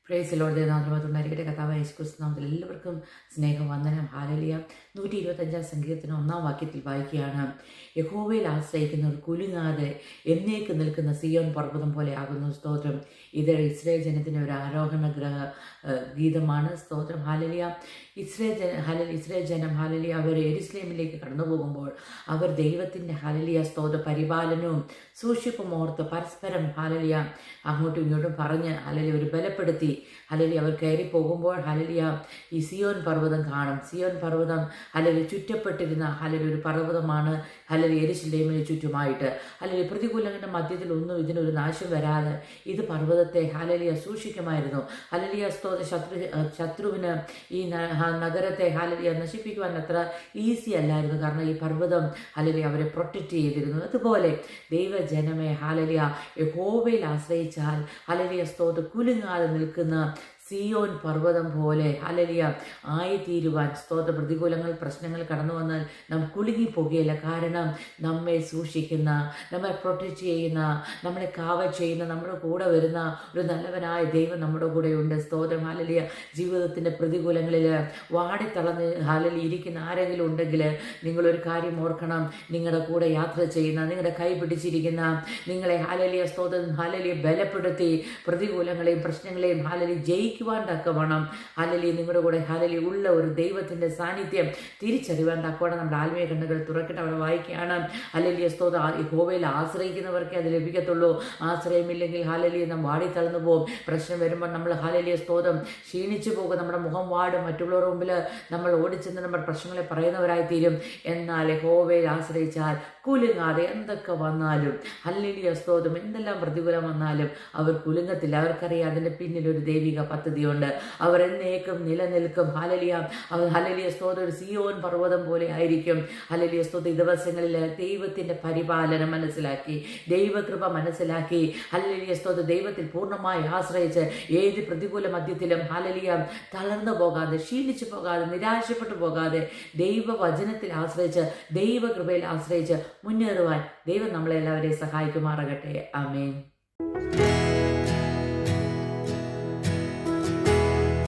Praise Lord നാമത്തിലുണ്ടായിരിക്കട്ടെ. കർത്താവായ യേശുക്രിസ്തു നാമത്തിൽ എല്ലാവർക്കും സ്നേഹവന്ദനം. ഹല്ലേലൂയ. 125 സങ്കീർത്തനം 1 വാക്യത്തിൽ വായിക്കുകയാണ്, യഹോവയിൽ ആശ്രയിക്കുന്നവർ കുലുങ്ങാതെ എന്നേക്ക് നിൽക്കുന്ന സിയോൻ പർവ്വതം പോലെ ആകുന്നു. സ്തോത്രം. ഇത് ഇസ്രായേൽ ജനത്തിൻ്റെ ഒരു ആരോഹണ ഗീതമാണ്. സ്തോത്രം. ഹല്ലേലൂയ. ഇസ്രായേൽ ജനം ഹല്ലേലൂയ അവർ യെരുശലേമിലേക്ക് കടന്നു പോകുമ്പോൾ അവർ ദൈവത്തിൻ്റെ ഹല്ലേലൂയ സ്തോത്ര പരിപാലനവും സൂക്ഷിപ്പും ഓർത്ത് പരസ്പരം ഹല്ലേലൂയ അങ്ങോട്ടും ഇങ്ങോട്ടും പറഞ്ഞ് ഹല്ലേലൂയ ഒരു ബലപ്പെടുത്തി ഹല്ലേലൂയ അവർ കയറി പോകുമ്പോൾ ഹല്ലേലൂയ ഈ സിയോൻ പർവ്വതം കാണും. സിയോൻ പർവ്വതം ഹല്ലേലൂയ ചുറ്റപ്പെട്ടിരുന്ന ഹല്ലേലൂയ ഒരു പർവ്വതമാണ്. ഹല്ലേലൂയ യെരുശലേമിന് ചുറ്റുമായിട്ട് ഹല്ലേലൂയ പ്രതികൂലങ്ങളുടെ മധ്യത്തിൽ ഒന്നും ഇതിനൊരു നാശം വരാതെ ഇത് പർവ്വതത്തെ ഹല്ലേലൂയ സൂക്ഷിക്കുമായിരുന്നു. ഹല്ലേലൂയ സ്തോത്ര ശത്രുവിന് ഈ നഗരത്തെ ഹല്ലേലൂയ നശിപ്പിക്കുവാൻ അത്ര ഈസി അല്ലായിരുന്നു. കാരണം ഈ പർവ്വതം ഹല്ലേലൂയ അവരെ പ്രൊട്ടക്റ്റ് ചെയ്തിരുന്നു. അതുപോലെ ദൈവജനമേ ഹല്ലേലൂയ യഹോവയിൽ ആശ്രയിച്ചാൽ ഹല്ലേലൂയ സ്തോത്ര കുലുങ്ങാതെ നിൽക്കുന്ന സിയോൻ പർവ്വതം പോലെ ഹല്ലേലൂയ ആയിത്തീരുവാൻ സ്തോത്ര പ്രതികൂലങ്ങൾ പ്രശ്നങ്ങൾ കടന്നു വന്നാൽ നാം കുലുങ്ങിപ്പോകുകയില്ല. കാരണം നമ്മെ സൂക്ഷിക്കുന്ന, നമ്മെ പ്രൊട്ടക്റ്റ് ചെയ്യുന്ന, നമ്മളെ കാവൽ ചെയ്യുന്ന, നമ്മുടെ കൂടെ വരുന്ന ഒരു നല്ലവനായ ദൈവം നമ്മുടെ കൂടെയുണ്ട്. സ്തോത്രം. ഹല്ലേലൂയ. ജീവിതത്തിൻ്റെ പ്രതികൂലങ്ങളിൽ വാടിത്തളർന്ന് ഹല്ലേലൂയ ഇരിക്കുന്ന ആരെങ്കിലും ഉണ്ടെങ്കിൽ നിങ്ങളൊരു കാര്യം ഓർക്കണം. നിങ്ങളുടെ കൂടെ യാത്ര ചെയ്യുന്ന, നിങ്ങളുടെ കൈ പിടിച്ചിരിക്കുന്ന, നിങ്ങളെ ഹല്ലേലൂയ സ്തോത്രം ഹല്ലേലൂയ ബലപ്പെടുത്തി പ്രതികൂലങ്ങളെയും പ്രശ്നങ്ങളെയും ഹല്ലേലൂയ ജയിക്കുവാൻ തക്കവണ്ണം ഹല്ലേലൂയ നിങ്ങളുടെ കൂടെ ഹല്ലേലൂയ ഉള്ള ഒരു ദൈവത്തിൻ്റെ സാന്നിധ്യം തിരിച്ചറിയുവാൻ തക്കവണ്ണം നമ്മുടെ ആത്മീയ കണ്ണുകൾ തുറക്കട്ടെ. അവിടെ വായിക്കുകയാണ്, ഹല്ലേലൂയ സ്തോത്രം യഹോവയിൽ ആശ്രയിക്കുന്നവർക്കേ അത് ലഭിക്കത്തുള്ളൂ. ആശ്രയമില്ലെങ്കിൽ ഹല്ലേലൂയ നാം വാടിത്തളർന്നു പോകും. പ്രശ്നം വരുമ്പോൾ നമ്മൾ ഹല്ലേലൂയ സ്തോത്രം ക്ഷീണിച്ചു പോകും. നമ്മുടെ മുഖം വാടും. മറ്റുള്ളവരുടെ മുമ്പിൽ നമ്മൾ ഓടിച്ചെന്ന് നമ്മുടെ പ്രശ്നങ്ങളെ പറയുന്നവരായി തീരും. എന്നാൽ യഹോവയിൽ ആശ്രയിച്ചാൽ കുലുങ്ങാതെ എന്തൊക്കെ വന്നാലും ഹല്ലേലൂയ സ്തോത്രം എന്തെല്ലാം പ്രതികൂലം വന്നാലും അവർ കുലുങ്ങത്തില്ല. അവർക്കറിയാം അതിൻ്റെ പിന്നിലൊരു ദൈവിക പദ്ധതിയുണ്ട്. അവർ എന്നേക്കും നിലനിൽക്കും. ഹല്ലേലൂയ. അവർ ഹല്ലേലൂയ സ്തോത്രം ഒരു സിയോൻ പർവ്വതം പോലെ ആയിരിക്കും. ഹല്ലേലൂയ സ്തോത്രം ഈ ദിവസങ്ങളിൽ ദൈവത്തിൻ്റെ പരിപാലനം മനസ്സിലാക്കി, ദൈവകൃപ മനസ്സിലാക്കി, ഹല്ലേലൂയ സ്തോത്രം ദൈവത്തിൽ പൂർണ്ണമായി ആശ്രയിച്ച് ഏത് പ്രതികൂല മധ്യത്തിലും ഹല്ലേലൂയ തളർന്നു പോകാതെ, ക്ഷീണിച്ചു പോകാതെ, നിരാശപ്പെട്ടു പോകാതെ ദൈവവചനത്തിൽ ആശ്രയിച്ച്, ദൈവകൃപയിൽ ആശ്രയിച്ച് മുന്നേറുവാൻ ദൈവം നമ്മളെല്ലാവരെയും സഹായിക്കുമാറാകട്ടെ. ആമേൻ.